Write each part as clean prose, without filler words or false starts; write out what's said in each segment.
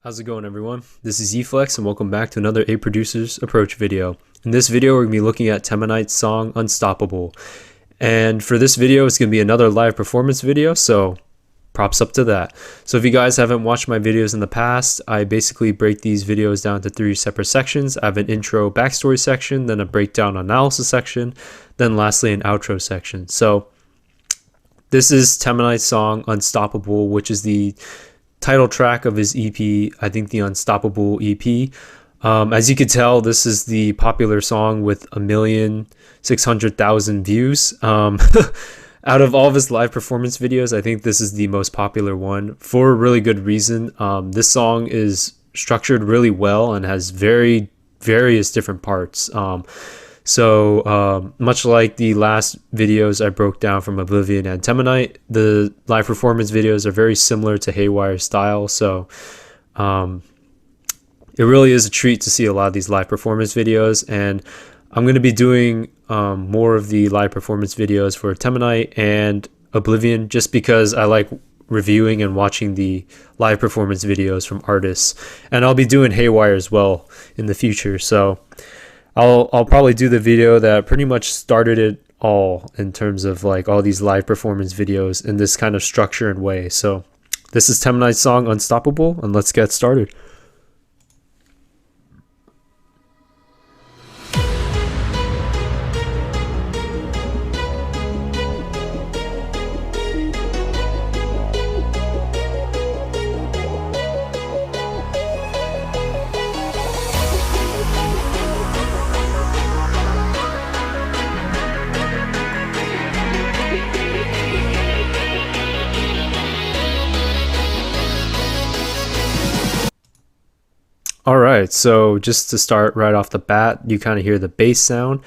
How's it going, everyone? This is Eflex and welcome back to another A Producer's Approach video. In this video we're going to be looking at Teminite's song Unstoppable, and for this video it's going to be another live performance video, so props up to that. So if you guys haven't watched my videos in the past, I basically break these videos down to 3 separate sections. I have an intro backstory section, then a breakdown analysis section, then lastly an outro section. So this is Teminite's song Unstoppable, which is the title track of his EP, I think the Unstoppable EP. As you could tell, this is the popular song with 1,600,000 views. Out of all of his live performance videos, I think this is the most popular one for a really good reason. This song is structured really well and has various different parts. So much like the last videos I broke down from Oblivion and Teminite, the live performance videos are very similar to Haywire's style. So it really is a treat to see a lot of these live performance videos, and I'm going to be doing more of the live performance videos for Teminite and Oblivion just because I like reviewing and watching the live performance videos from artists, and I'll be doing Haywire as well in the future. So I'll probably do the video that pretty much started it all in terms of like all these live performance videos in this kind of structure and way. So this is Teminite's song Unstoppable, and let's get started. All right, so just to start right off the bat, you kind of hear the bass sound.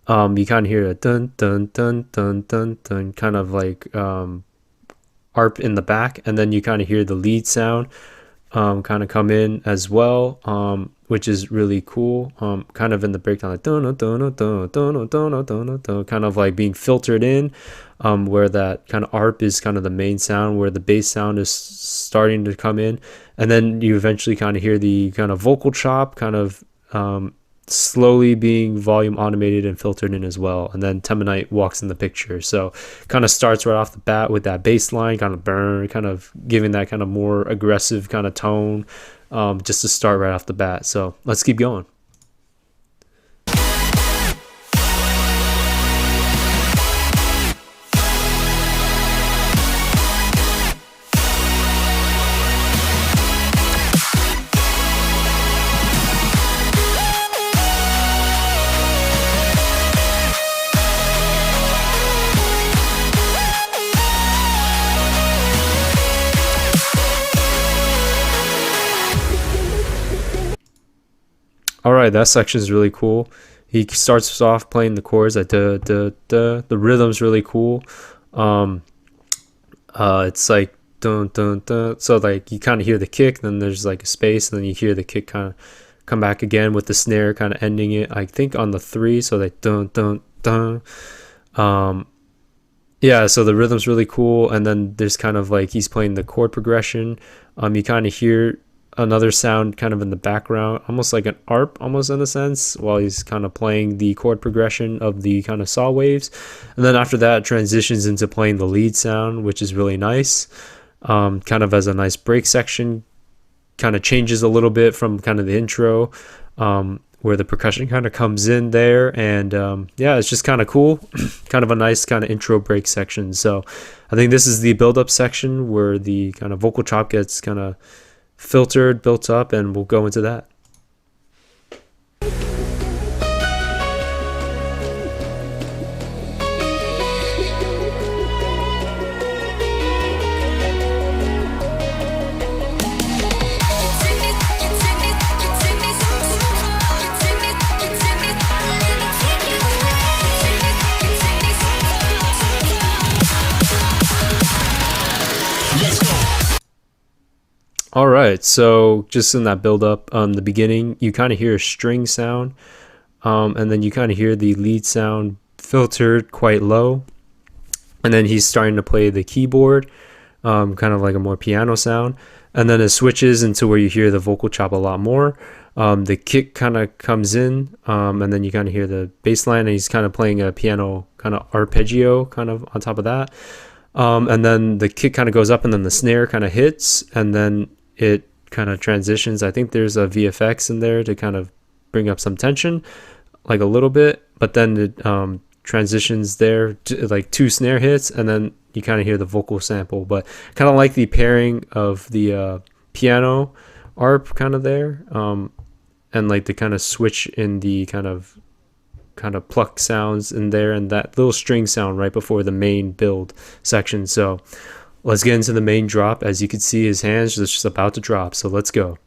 You kind of hear a dun dun dun dun dun dun, kind of like arp in the back, and then you kind of hear the lead sound kind of come in as well, which is really cool. Kind of in the breakdown, like dun dun dun dun dun dun dun dun, kind of like being filtered in, where that kind of arp is kind of the main sound, where the bass sound is starting to come in. And then you eventually kind of hear the kind of vocal chop kind of slowly being volume automated and filtered in as well. And then Teminite walks in the picture. So kind of starts right off the bat with that bass line, kind of burn, kind of giving that kind of more aggressive kind of tone, just to start right off the bat. So let's keep going. All right, that section is really cool. He starts off playing the chords like da da da. The rhythm's really cool. It's like dun dun dun. So like you kind of hear the kick, then there's like a space, and then you hear the kick kind of come back again with the snare kind of ending it. I think on the 3, so like dun dun dun. Yeah, so the rhythm's really cool, and then there's kind of like he's playing the chord progression. You kind of hear another sound kind of in the background, almost like an arp almost in a sense, while he's kind of playing the chord progression of the kind of saw waves. And then after that transitions into playing the lead sound, which is really nice, kind of as a nice break section, kind of changes a little bit from kind of the intro, where the percussion kind of comes in there. And yeah, it's just kind of cool. Kind of a nice kind of intro break section. So I think this is the build-up section where the kind of vocal chop gets kind of filtered, built up, and we'll go into that. All right, so just in that build up, the beginning, you kind of hear a string sound, and then you kind of hear the lead sound filtered quite low, and then he's starting to play the keyboard, kind of like a more piano sound, and then it switches into where you hear the vocal chop a lot more. The kick kind of comes in, and then you kind of hear the bass line, and he's kind of playing a piano kind of arpeggio kind of on top of that. And then the kick kind of goes up, and then the snare kind of hits, and then it kind of transitions. I think there's a VFX in there to kind of bring up some tension, like a little bit, but then it transitions there to like 2 snare hits, and then you kind of hear the vocal sample. But kind of like the pairing of the piano arp kind of there, and like the kind of switch in the kind of pluck sounds in there, and that little string sound right before the main build section. So let's get into the main drop. As you can see, his hands just about to drop, so let's go.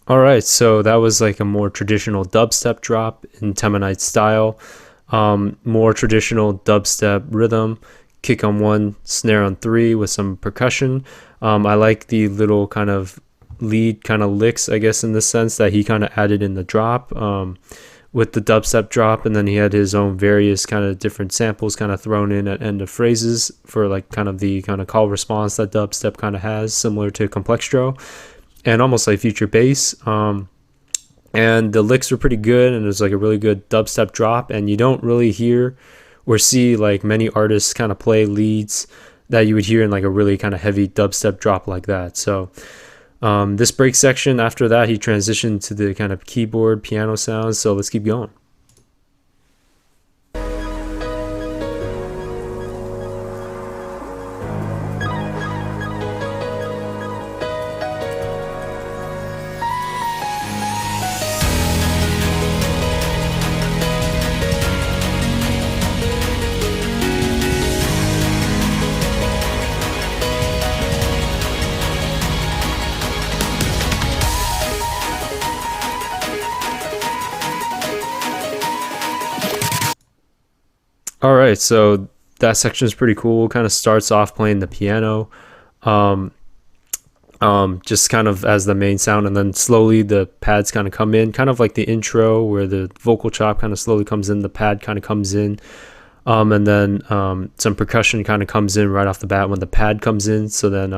All right, so that was like a more traditional dubstep drop in Teminite style. More traditional dubstep rhythm, kick on 1, snare on 3 with some percussion. I like the little kind of lead kind of licks, I guess, in the sense that he kind of added in the drop with the dubstep drop, and then he had his own various kind of different samples kind of thrown in at end of phrases for like kind of the kind of call response that dubstep kind of has, similar to Complextro. And almost like future bass, and the licks were pretty good, and it was like a really good dubstep drop. And you don't really hear or see like many artists kind of play leads that you would hear in like a really kind of heavy dubstep drop like that. So this break section, after that, he transitioned to the kind of keyboard piano sounds. So let's keep going. All right, so that section is pretty cool. Kind of starts off playing the piano, just kind of as the main sound, and then slowly the pads kind of come in, kind of like the intro where the vocal chop kind of slowly comes in, the pad kind of comes in, and then some percussion kind of comes in right off the bat when the pad comes in. So then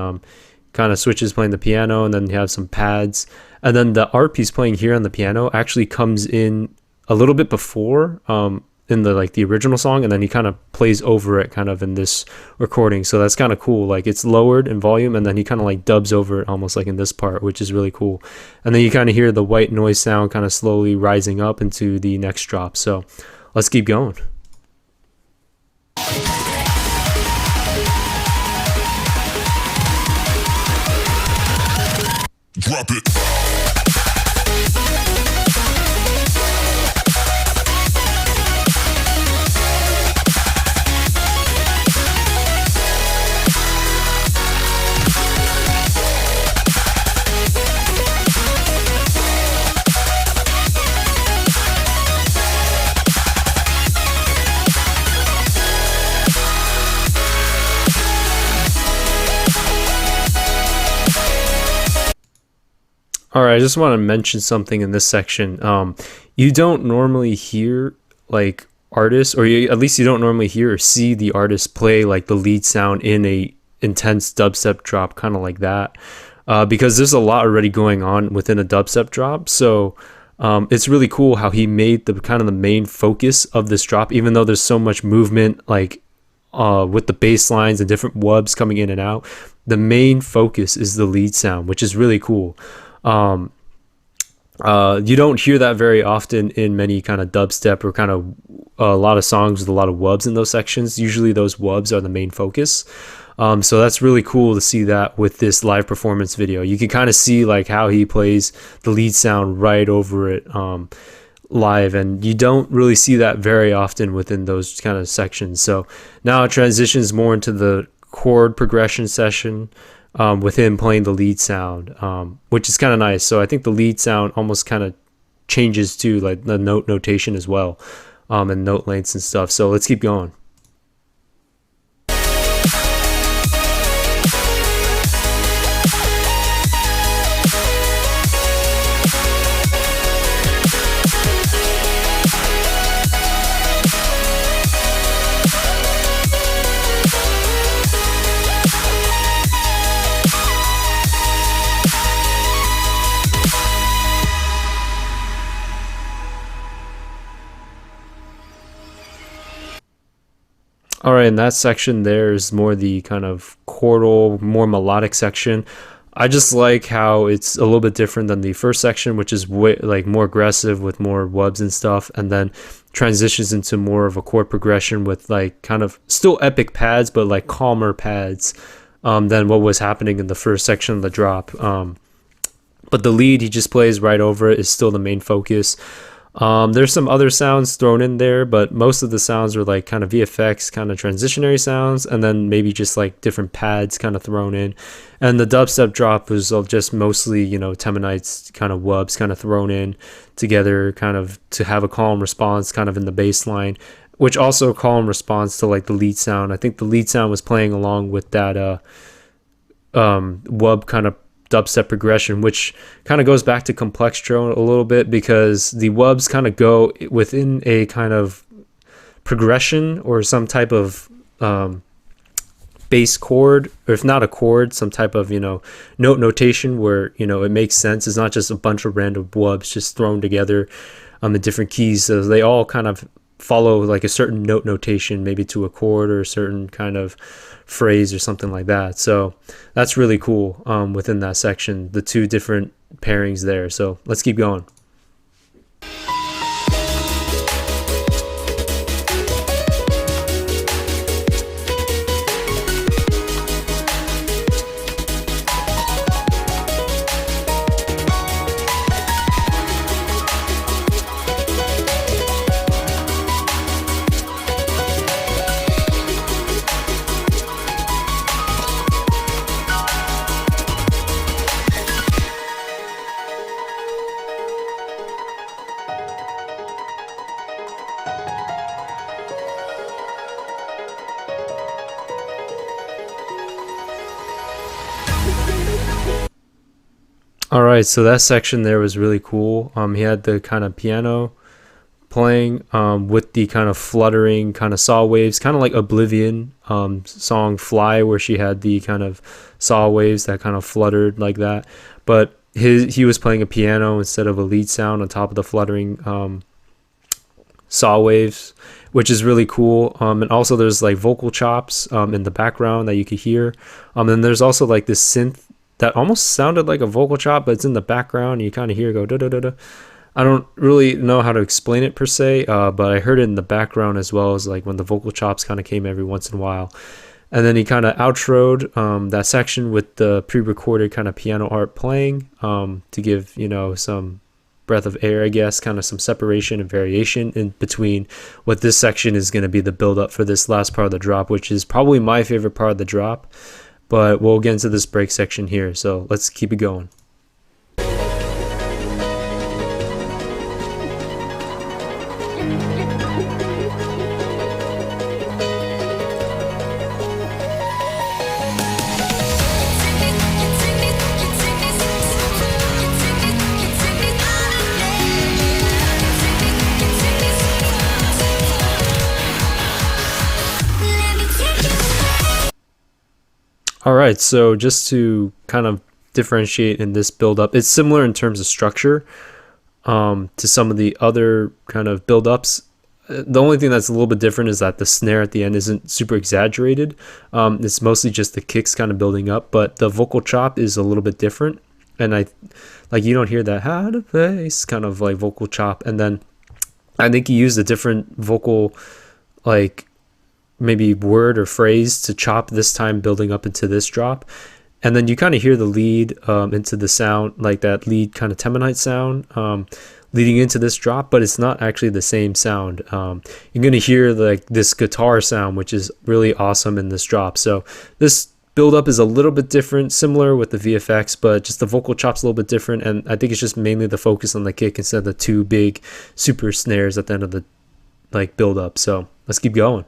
kind of switches playing the piano, and then you have some pads, and then the arp he's playing here on the piano actually comes in a little bit before in the like the original song, and then he kind of plays over it kind of in this recording. So that's kind of cool. Like it's lowered in volume, and then he kind of like dubs over it almost like in this part, which is really cool. And then you kind of hear the white noise sound kind of slowly rising up into the next drop. So let's keep going. Drop it. All right, I just want to mention something in this section. You don't normally hear like artists, or at least you don't normally hear or see the artist play like the lead sound in a intense dubstep drop, kind of like that, because there's a lot already going on within a dubstep drop. So it's really cool how he made the kind of the main focus of this drop, even though there's so much movement, like with the bass lines and different wubs coming in and out. The main focus is the lead sound, which is really cool. You don't hear that very often in many kind of dubstep or kind of a lot of songs with a lot of wubs in those sections. Usually those wubs are the main focus. So that's really cool to see that with this live performance video. You can kind of see like how he plays the lead sound right over it live, and you don't really see that very often within those kind of sections. So now it transitions more into the chord progression session. with him playing the lead sound, which is kind of nice. So I think the lead sound almost kind of changes to like the notation as well, and note lengths and stuff. So let's keep going. All right, in that section there is more the kind of chordal, more melodic section. I just like how it's a little bit different than the first section, which is way, like more aggressive with more wubs and stuff, and then transitions into more of a chord progression with like kind of still epic pads, but like calmer pads than what was happening in the first section of the drop. But the lead he just plays right over it is still the main focus. There's some other sounds thrown in there, but most of the sounds are like kind of VFX, kind of transitionary sounds, and then maybe just like different pads kind of thrown in. And the dubstep drop was just mostly, you know, Teminite's kind of wubs kind of thrown in together, kind of to have a calm response kind of in the bass line, which also calm response to like the lead sound. I think the lead sound was playing along with that wub kind of dubstep progression, which kind of goes back to Complextro a little bit, because the wubs kind of go within a kind of progression or some type of bass chord, or if not a chord, some type of, you know, notation where, you know, it makes sense. It's not just a bunch of random wubs just thrown together in different keys. So they all kind of follow like a certain notation, maybe to a chord or a certain kind of phrase or something like that. So that's really cool within that section, the two different pairings there. So let's keep going. All right, so that section there was really cool. He had the kind of piano playing with the kind of fluttering kind of saw waves, kind of like Oblivion song Fly, where she had the kind of saw waves that kind of fluttered like that. But he was playing a piano instead of a lead sound on top of the fluttering saw waves, which is really cool. And also there's like vocal chops in the background that you could hear. And there's also like this synth that almost sounded like a vocal chop, but it's in the background and you kind of hear it go da da da da. I don't really know how to explain it per se, but I heard it in the background as well as like when the vocal chops kind of came every once in a while. And then he kind of outroed that section with the pre-recorded kind of piano art playing to give, you know, some breath of air, I guess, kind of some separation and variation in between what this section is going to be the build up for this last part of the drop, which is probably my favorite part of the drop. But we'll get into this break section here, so let's keep it going. All right, so just to kind of differentiate in this build-up, it's similar in terms of structure to some of the other kind of build-ups. The only thing that's a little bit different is that the snare at the end isn't super exaggerated. It's mostly just the kicks kind of building up, but the vocal chop is a little bit different. And you don't hear that how to face kind of like vocal chop. And then I think he used a different vocal, like maybe word or phrase to chop this time building up into this drop. And then you kind of hear the lead into the sound, like that lead kind of Teminite sound leading into this drop, but it's not actually the same sound. You're going to hear like this guitar sound, which is really awesome in this drop. So this build up is a little bit different, similar with the VFX, but just the vocal chops a little bit different. And I think it's just mainly the focus on the kick instead of the two big super snares at the end of the like build up. So let's keep going.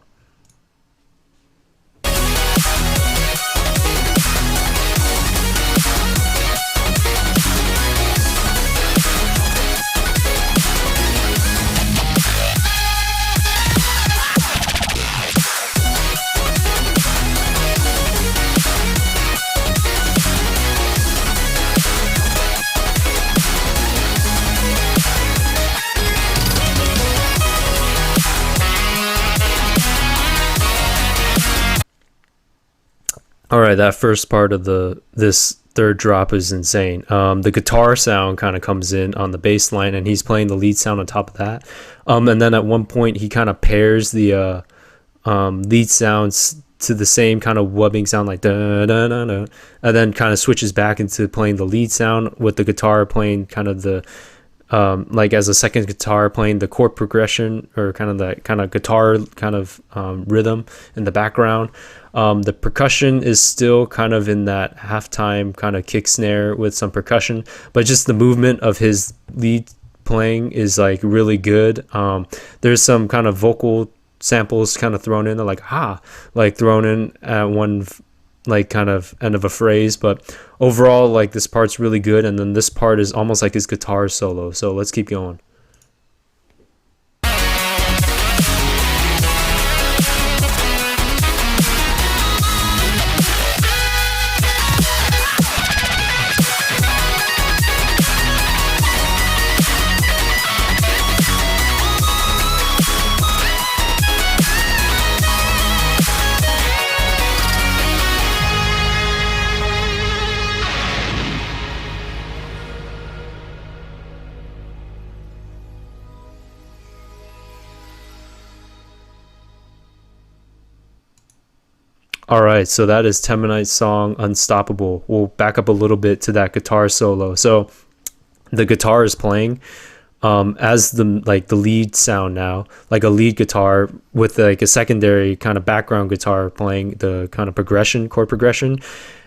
All right, that first part of this third drop is insane. The guitar sound kind of comes in on the bass line, and he's playing the lead sound on top of that. And then at one point, he kind of pairs the lead sounds to the same kind of wubbing sound, like da da da da, and then kind of switches back into playing the lead sound with the guitar playing kind of the like as a second guitar playing the chord progression, or kind of that kind of guitar kind of rhythm in the background. The percussion is still kind of in that halftime kind of kick snare with some percussion, but just the movement of his lead playing is like really good. There's some kind of vocal samples kind of thrown in, like like thrown in at one like kind of end of a phrase, but overall like this part's really good. And then this part is almost like his guitar solo. So let's keep going. All right, so that is Teminite's song Unstoppable. We'll back up a little bit to that guitar solo. So the guitar is playing as the lead sound now, like a lead guitar with like a secondary kind of background guitar playing the kind of chord progression.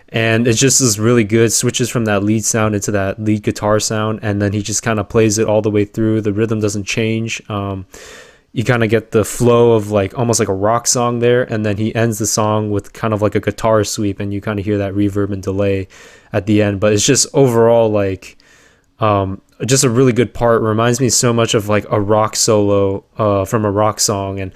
And it just is really good, switches from that lead sound into that lead guitar sound, and then he just kind of plays it all the way through. The rhythm doesn't change. You kind of get the flow of like almost like a rock song there, and then he ends the song with kind of like a guitar sweep, and you kind of hear that reverb and delay at the end. But it's just overall like just a really good part. Reminds me so much of like a rock solo from a rock song. And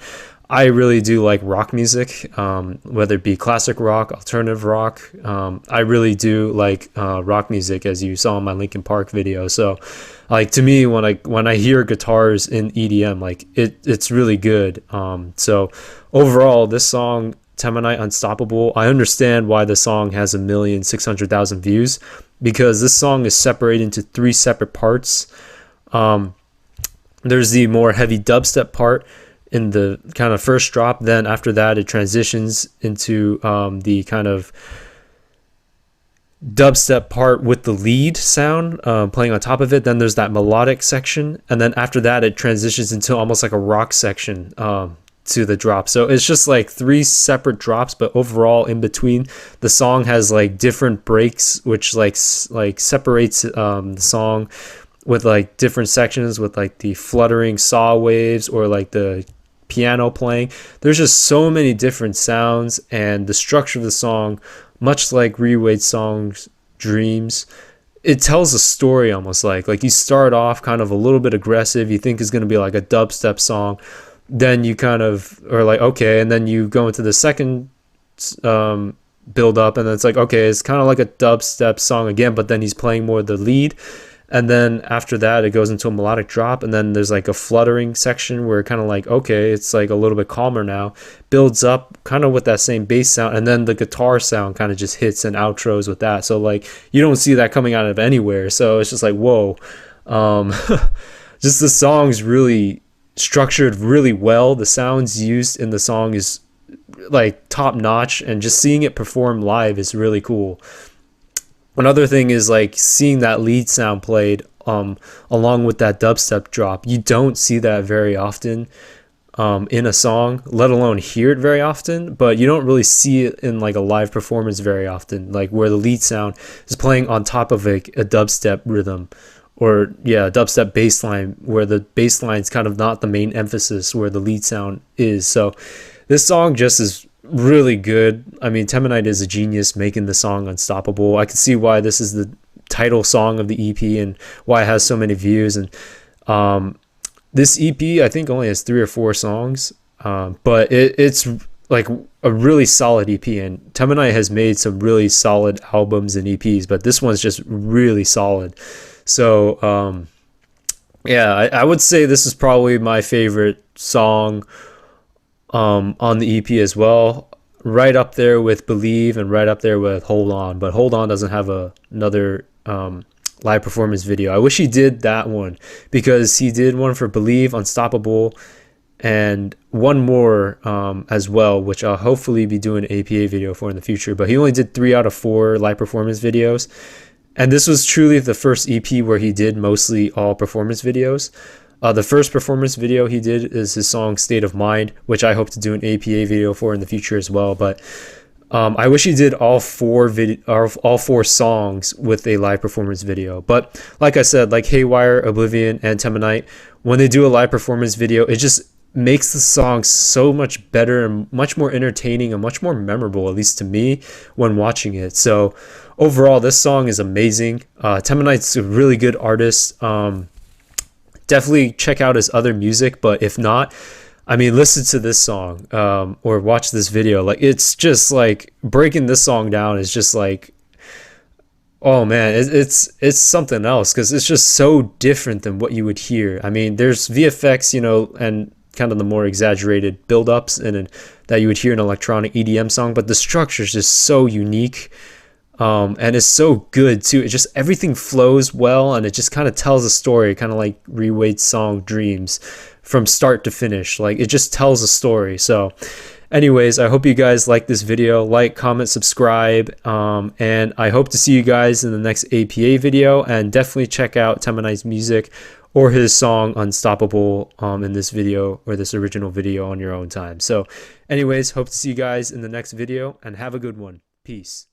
I really do like rock music, whether it be classic rock, alternative rock. I really do like rock music, as you saw in my Linkin Park video. So like to me, when I hear guitars in EDM, like it's really good. So overall, this song Teminite Unstoppable, I understand why the song has 1,600,000 views, because this song is separated into 3 separate parts. There's the more heavy dubstep part in the kind of first drop. Then after that, it transitions into the kind of dubstep part with the lead sound playing on top of it. Then there's that melodic section, and then after that it transitions into almost like a rock section to the drop. So it's just like 3 separate drops, but overall in between the song has like different breaks, which like separates the song with like different sections, with like the fluttering saw waves or like the piano playing. There's just so many different sounds, and the structure of the song, much like Rewade's song's Dreams, it tells a story almost like you start off kind of a little bit aggressive, you think it's going to be like a dubstep song, then you kind of are like okay, and then you go into the second build up, and then it's like okay, it's kind of like a dubstep song again, but then he's playing more the lead. And then after that, it goes into a melodic drop, and then there's like a fluttering section where kind of like, okay, it's like a little bit calmer now, builds up kind of with that same bass sound, and then the guitar sound kind of just hits and outros with that. So like you don't see that coming out of anywhere. So it's just like, whoa. Just the song's really structured really well. The sounds used in the song is like top notch, and just seeing it perform live is really cool. Another thing is like seeing that lead sound played along with that dubstep drop. You don't see that very often in a song, let alone hear it very often, but you don't really see it in like a live performance very often, like where the lead sound is playing on top of a dubstep rhythm, or yeah, dubstep bass line, where the bass line is kind of not the main emphasis, where the lead sound is. So this song just is really good. I mean, Teminite is a genius making the song Unstoppable. I can see why this is the title song of the EP and why it has so many views. And this EP, I think, only has 3 or 4 songs, but it's like a really solid EP. And Teminite has made some really solid albums and EPs, but this one's just really solid. So yeah, I would say this is probably my favorite song on the EP as well. Right up there with Believe and right up there with Hold On. But Hold On doesn't have another live performance video. I wish he did that one, because he did one for Believe, Unstoppable, and one more as well, which I'll hopefully be doing an APA video for in the future. But he only did 3 out of 4 live performance videos. And this was truly the first EP where he did mostly all performance videos. The first performance video he did is his song State of Mind, which I hope to do an APA video for in the future as well. But I wish he did all 4 songs with a live performance video. But like I said, like Haywire, Oblivion, and Teminite, when they do a live performance video, it just makes the song so much better and much more entertaining and much more memorable, at least to me, when watching it. So overall, this song is amazing. Teminite's a really good artist. Definitely check out his other music, but if not, I mean, listen to this song or watch this video. Like, it's just like breaking this song down is just like, oh man, it's something else, because it's just so different than what you would hear. I mean, there's VFX, you know, and kind of the more exaggerated build-ups that you would hear in an electronic EDM song, but the structure is just so unique. And it's so good too. It just, everything flows well, and it just kind of tells a story, kind of like Rewade's song Dreams, from start to finish. Like, it just tells a story. So anyways, I hope you guys like this video. Like, comment, subscribe, and I hope to see you guys in the next APA video. And definitely check out Teminite's music or his song Unstoppable in this video, or this original video, on your own time. So anyways, hope to see you guys in the next video, and have a good one. Peace.